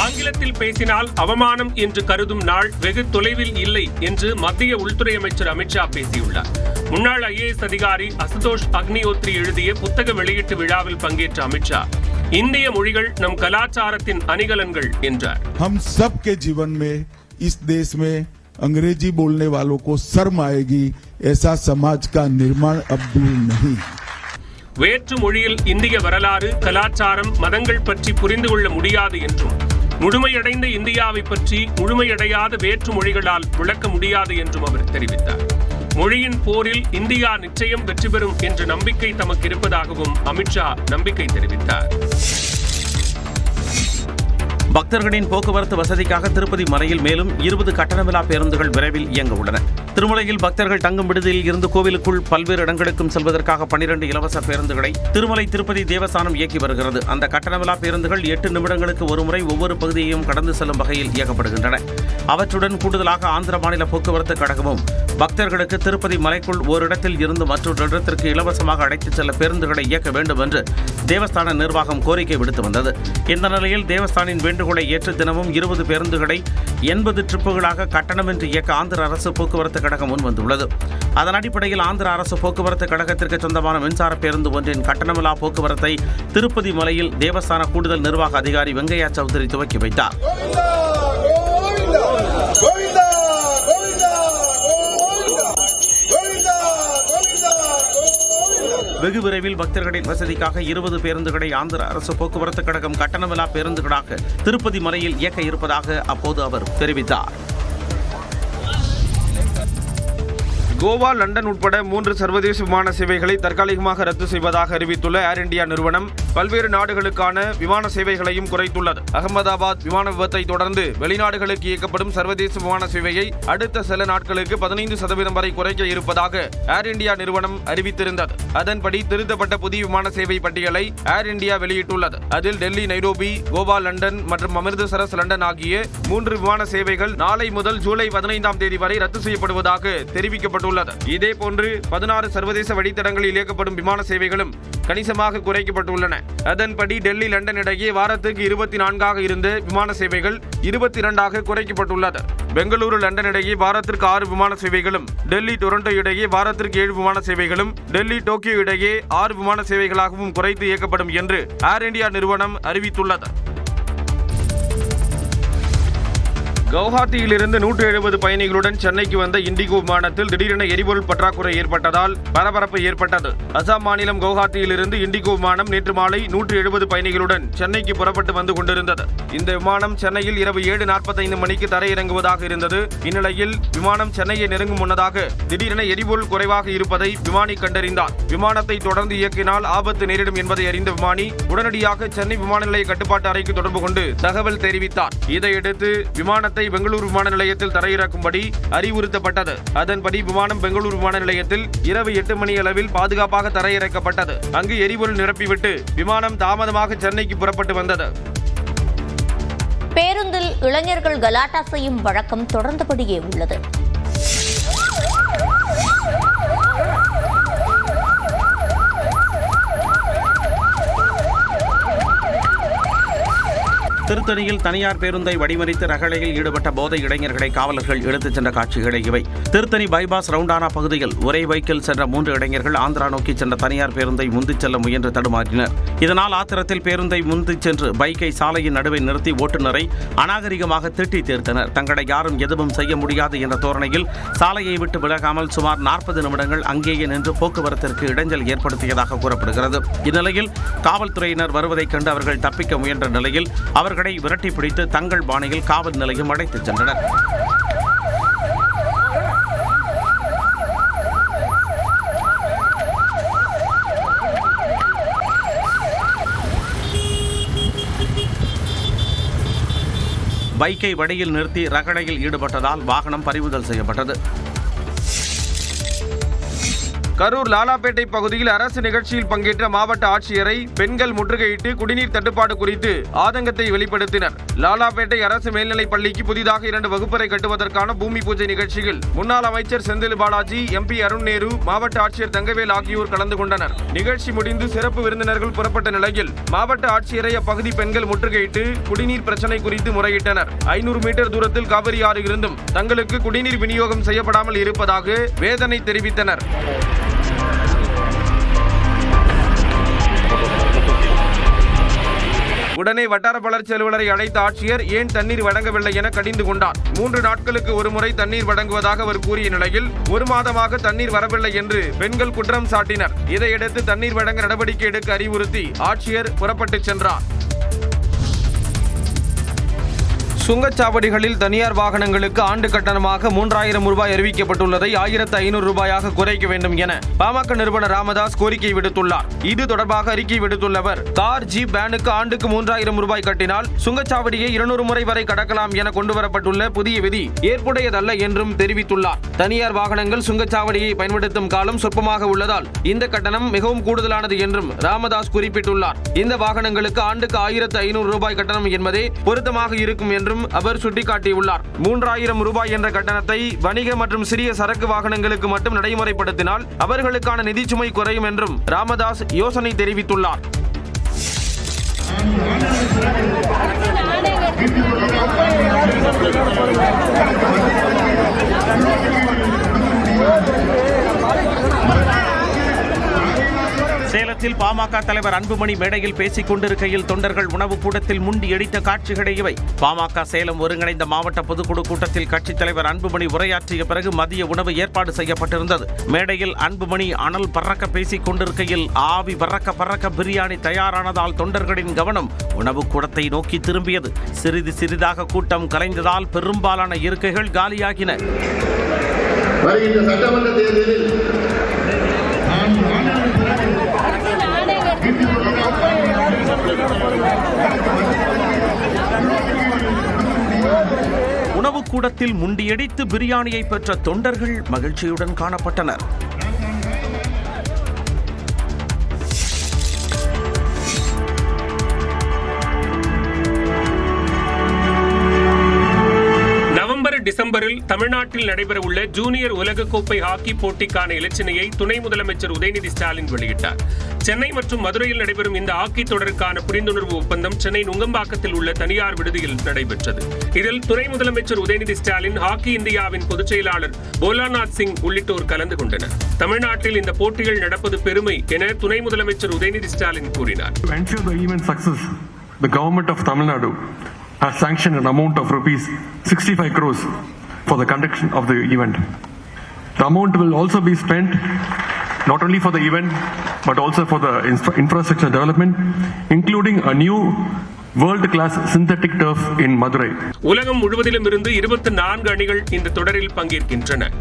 ஆங்கிலத்தில் பேசினால் அவமானம் என்று கருதும் நாள் வெகு தொலைவில் இல்லை என்று மத்திய உள்துறை அமைச்சர் அமித்ஷா பேசியுள்ளார். முன்னாள் IAS அதிகாரி அசுதோஷ் அக்னிஹோத்ரி எழுதிய புத்தக வெளியீட்டு விழாவில் பங்கேற்ற அமித்ஷா இந்திய மொழிகள் நம் கலாச்சாரத்தின் அணிகலன்கள் என்றார். हम सबके जीवन में इस देश में अंग्रेजी बोलने वालों को शर्म आएगी, ऐसा समाज का निर्माण अब दूर नहीं. வேற்று மொழியில் இந்திய வரலாறு, கலாச்சாரம், மதங்கள் பற்றி புரிந்து கொள்ள முடியாது என்றும் முழுமையடைந்த இந்தியாவை பற்றி முழுமையடையாத வேற்று மொழிகளால் விளக்க முடியாது என்றும் அவர் தெரிவித்தார். மொழியின் போரில் இந்தியா நிச்சயம் வெற்றி பெறும் என்ற நம்பிக்கை தமக்கு இருப்பதாகவும் அமித்ஷா நம்பிக்கை தெரிவித்தார். பக்தர்களின் போக்குவரத்து வசதிக்காக திருப்பதி மலையில் மேலும் 20 கட்டணமில்லா பேருந்துகள் விரைவில் இயங்க உள்ளன. திருமலையில் பக்தர்கள் தங்கும் விடுதியில் இருந்து கோவிலுக்குள் பல்வேறு இடங்களுக்கும் செல்வதற்காக 12 இலவச பேருந்துகளை திருமலை திருப்பதி தேவஸ்தானம் இயக்கி வருகிறது. அந்த கட்டணமில்லா பேருந்துகள் 8 நிமிடங்களுக்கு ஒருமுறை ஒவ்வொரு பகுதியையும் கடந்து செல்லும் வகையில் இயக்கப்படுகின்றன. அவற்றுடன் கூடுதலாக ஆந்திர மாநில போக்குவரத்து கழகமும் பக்தர்களுக்கு திருப்பதி மலைக்குள் ஓரிடத்தில் இருந்து மற்றொரு இடத்திற்கு இலவசமாக அழைத்துச் செல்ல பேருந்துகளை இயக்க வேண்டும் என்று தேவஸ்தான நிர்வாகம் கோரிக்கை விடுத்து வந்தது. இந்த நிலையில் தேவஸ்தானின் வேண்டுகோளை ஏற்று தினமும் 20 பேருந்துகளை 80 ட்ரிப்புகளாக கட்டணமின்றி இயக்க ஆந்திர அரசு போக்குவரத்து கழகம் முன்வந்துள்ளது. அதன் அடிப்படையில் ஆந்திர அரசு போக்குவரத்து கழகத்திற்கு சொந்தமான மின்சார பேருந்து ஒன்றின் கட்டணமில்லா போக்குவரத்தை திருப்பதி மலையில் தேவஸ்தான கூடுதல் நிர்வாக அதிகாரி வெங்கையா சௌத்ரி துவக்கி வைத்தார். வெகு விரைவில் பக்தர்களின் வசதிக்காக 20 பேருந்துகளை ஆந்திர அரசு போக்குவரத்து கழகம் கட்டணமில்லா பேருந்துகளாக திருப்பதி மலையில் இயக்க இருப்பதாக அப்போது அவர் தெரிவித்தார். கோவா, லண்டன் உட்பட 3 சர்வதேச விமான சேவைகளை தற்காலிகமாக ரத்து செய்வதாக அறிவித்துள்ள ஏர் இந்தியா நிறுவனம் பல்வேறு நாடுகளுக்கான விமான சேவைகளையும் குறைத்துள்ளது. அகமதாபாத் விமான விபத்தை தொடர்ந்து வெளிநாடுகளுக்கு இயக்கப்படும் சர்வதேச விமான சேவையை அடுத்த சில நாட்களுக்கு 15% வரை குறைக்க இருப்பதாக ஏர் இந்தியா நிறுவனம் அறிவித்திருந்தது. அதன்படி திருத்தப்பட்ட புதிய விமான சேவை பட்டியலை ஏர் இந்தியா வெளியிட்டுள்ளது. அதில் டெல்லி, நைரோபி, கோவா, லண்டன் மற்றும் அமிர்தசரஸ் லண்டன் ஆகிய 3 விமான சேவைகள் நாளை முதல் ஜூலை 15ஆம் தேதி வரை ரத்து செய்யப்படுவதாக தெரிவிக்கப்பட்டுள்ளது. இதேபோன்று 16 சர்வதேச வழித்தடங்களில் இயக்கப்படும் விமான சேவைகளும் கணிசமாக குறைக்கப்பட்டுள்ளன. அதன்படி டெல்லி, லண்டன் இடையே வாரத்துக்கு 24 இருந்த விமான சேவைகள் 22 குறைக்கப்பட்டுள்ளது. பெங்களூரு, லண்டன் இடையே வாரத்திற்கு 6 விமான சேவைகளும், டெல்லி, டொரண்டோ இடையே வாரத்திற்கு 7 விமான சேவைகளும், டெல்லி, டோக்கியோ இடையே 6 விமான சேவைகளாகவும் குறைத்து இயக்கப்படும் என்று ஏர் இந்தியா நிறுவனம் அறிவித்துள்ளது. கவுஹாத்தியிலிருந்து 170 பயணிகளுடன் சென்னைக்கு வந்த இண்டிகோ விமானத்தில் திடீரென எரிபொருள் பற்றாக்குறை ஏற்பட்டதால் பரபரப்பு ஏற்பட்டது. அசாம் மாநிலம் கவுஹாத்தியிலிருந்து இண்டிகோ விமானம் நேற்று மாலை 170 பயணிகளுடன் சென்னைக்கு புறப்பட்டு வந்து கொண்டிருந்தது. இந்த விமானம் சென்னையில் இரவு 7:45 மணிக்கு தரையிறங்குவதாக இருந்தது. இந்நிலையில் விமானம் சென்னையை நெருங்கும் முன்னதாக திடீரென எரிபொருள் குறைவாக இருப்பதை விமானி கண்டறிந்தார். விமானத்தை தொடர்ந்து இயக்கினால் ஆபத்து நேரிடும் என்பதை அறிந்த விமானி உடனடியாக சென்னை விமான நிலைய கட்டுப்பாட்டு அறைக்கு தொடர்பு கொண்டு தகவல் தெரிவித்தார். இதையடுத்து விமானத்தை பெங்களூரு விமான நிலையத்தில் தரையிறக்கும்படி அறிவுறுத்தப்பட்டது. அதன்படி விமானம் பெங்களூரு விமான நிலையத்தில் இரவு 8 மணி அளவில் பாதுகாப்பாக தரையிறக்கப்பட்டது. அங்கு எரிபொருள் நிரப்பிவிட்டு விமானம் தாமதமாக சென்னைக்கு புறப்பட்டு வந்தது. பேருந்தில் இளைஞர்கள் கலாட்டா செய்யும் வழக்கம் தொடர்ந்தபடியே உள்ளது. திருத்தணியில் தனியார் பேருந்தை வழிமறித்து ரகளையில் ஈடுபட்ட போதை இளைஞர்களை காவலர்கள் இழுத்துச் சென்ற காட்சிகளை இவை. திருத்தணி பைபாஸ் ரவுண்டானா பகுதியில் ஒரே பைக்கில் சென்ற 3 இளைஞர்கள் ஆந்திரா நோக்கி சென்ற தனியார் பேருந்தை முந்திச் செல்ல முயன்று தடுமாறினர். இதனால் ஆத்திரத்தில் பேருந்தை முந்திச் சென்று பைக்கை சாலையின் நடுவே நிறுத்தி ஓட்டுநரை அநாகரிகமாக திட்டி தீர்த்தனர். தங்களை யாரும் எதுவும் செய்ய முடியாது என்ற தோரணையில் சாலையை விட்டு விலகாமல் சுமார் 40 நிமிடங்கள் அங்கேயே நின்று போக்குவரத்திற்கு இடைஞ்சல் ஏற்படுத்தியதாக கூறப்படுகிறது. இந்நிலையில் காவல்துறையினர் வருவதைக் கண்டு அவர்கள் தப்பிக்க முயன்ற நிலையில் அவர்களை விரட்டி பிடித்து தங்கள் பாணியில் காவல் நிலையம் அழைத்துச் சென்றனர். பைக்கை வழியில் நிறுத்தி ரகளையில் ஈடுபட்டதால் வாகனம் பறிமுதல் செய்யப்பட்டது. கரூர் லாலாப்பேட்டை பகுதியில் அரசு நிகழ்ச்சியில் பங்கேற்ற மாவட்ட ஆட்சியரை பெண்கள் முற்றுகையிட்டு குடிநீர் தட்டுப்பாடு குறித்து ஆதங்கத்தை வெளிப்படுத்தினர். லாலாப்பேட்டை அரசு மேல்நிலைப் பள்ளிக்கு புதிதாக 2 வகுப்பறை கட்டுவதற்கான பூமி பூஜை நிகழ்ச்சியில் முன்னாள் அமைச்சர் செந்தில் பாலாஜி, MP அருண் நேரு, மாவட்ட ஆட்சியர் தங்கவேல் ஆகியோர் கலந்து கொண்டனர். நிகழ்ச்சி முடிந்து சிறப்பு விருந்தினர்கள் புறப்பட்ட நிலையில் மாவட்ட ஆட்சியரை அப்பகுதி பெண்கள் முற்றுகையிட்டு குடிநீர் பிரச்சனை குறித்து முறையிட்டனர். 500 மீட்டர் தூரத்தில் காவிரி ஆறு இருந்தும் தங்களுக்கு குடிநீர் விநியோகம் செய்யப்படாமல் இருப்பதாக வேதனை தெரிவித்தனர். உடனே வட்டார வளர்ச்சி அலுவலரை அழைத்த ஆட்சியர் ஏன் தண்ணீர் வழங்கவில்லை என கடிந்து கொண்டார். 3 நாட்களுக்கு ஒருமுறை தண்ணீர் வழங்குவதாக அவர் கூறிய நிலையில் 1 மாதமாக தண்ணீர் வரவில்லை என்று பெண்கள் குற்றம் சாட்டினர். இதையடுத்து தண்ணீர் வழங்க நடவடிக்கை எடுக்க அறிவுறுத்தி ஆட்சியர் புறப்பட்டுச் சென்றார். சுங்கச்சாவடிகளில் தனியார் வாகனங்களுக்கு ஆண்டு கட்டணமாக 3000 ரூபாய் அறிவிக்கப்பட்டுள்ளதை 1500 ரூபாயாக குறைக்க வேண்டும் என பாமக நிறுவனர் ராமதாஸ் கோரிக்கை விடுத்துள்ளார். இது தொடர்பாக அறிக்கை விடுத்துள்ள அவர், கார், ஜீப், வேனுக்கு ஆண்டுக்கு 3000 ரூபாய் கட்டினால் சுங்கச்சாவடியை 200 முறை வரை கடக்கலாம் என கொண்டுவரப்பட்டுள்ள புதிய விதி ஏற்புடையதல்ல என்றும் தெரிவித்துள்ளார். தனியார் வாகனங்கள் சுங்கச்சாவடியை பயன்படுத்தும் காலம் சொற்பமாக உள்ளதால் இந்த கட்டணம் மிகவும் கூடுதலானது என்றும் ராமதாஸ் குறிப்பிட்டுள்ளார். இந்த வாகனங்களுக்கு ஆண்டுக்கு 1500 ரூபாய் கட்டணம் என்பதே பொருத்தமாக இருக்கும் என்றும் அவர் சுட்டிக்காட்டியுள்ளார். 3000 ரூபாய் என்ற கட்டணத்தை வணிக மற்றும் சிறிய சரக்கு வாகனங்களுக்கு மட்டும் நடைமுறைப்படுத்தினால் அவர்களுக்கான நிதி சுமை குறையும் என்றும் ராமதாஸ் யோசனை தெரிவித்துள்ளார். சேலத்தில் பாமக தலைவர் அன்புமணி மேடையில் பேசிக் கொண்டிருக்கையில் தொண்டர்கள் உணவு கூடத்தில் முண்டியடித்த காட்சிகளே இவை. பாமக சேலம் ஒருங்கிணைந்த மாவட்ட பொதுக்குழு கூட்டத்தில் கட்சித் தலைவர் அன்புமணி உரையாற்றிய பிறகு மதிய உணவு ஏற்பாடு செய்யப்பட்டிருந்தது. மேடையில் அன்புமணி அனல் பறக்க பேசிக் கொண்டிருக்கையில் ஆவி பறக்க பறக்க பிரியாணி தயாரானதால் தொண்டர்களின் கவனம் உணவு கூடத்தை நோக்கி திரும்பியது. சிறிது சிறிதாக கூட்டம் கலைந்ததால் பெரும்பாலான இருக்கைகள் காலியாகின. உணவு கூடத்தில் முண்டியடித்து பிரியாணியை பெற்ற தொண்டர்கள் மகிழ்ச்சியுடன் காணப்பட்டனர். டிசம்பரில் தமிழ்நாட்டில் நடைபெறவுள்ள ஜூனியர் உலகக்கோப்பை ஹாக்கி போட்டிக்கான இலச்சினையை துணை முதலமைச்சர் உதயநிதி ஸ்டாலின் வெளியிட்டார். சென்னை மற்றும் மதுரையில் நடைபெறும் இந்த ஹாக்கி தொடருக்கான புரிந்துணர்வு ஒப்பந்தம் சென்னை நுங்கம்பாக்கத்தில் உள்ள தனியார் விடுதியில் நடைபெற்றது. இதில் துணை முதலமைச்சர் உதயநிதி ஸ்டாலின், ஹாக்கி இந்தியாவின் பொதுச் செயலாளர் போலாநாத் சிங் உள்ளிட்டோர் கலந்து கொண்டனர். தமிழ்நாட்டில் இந்த போட்டிகள் நடப்பது பெருமை என துணை முதலமைச்சர் உதயநிதி ஸ்டாலின் கூறினார். has sanctioned an amount of rupees 65 crores for the conduction of the event. The amount will also be spent not only for the event but also for the infrastructure development, including a new world-class synthetic turf in Madurai. உலகம் முழுவதிலும் இருந்து 24 அணிகள் இந்த தொடரில் பங்கேற்கின்றன.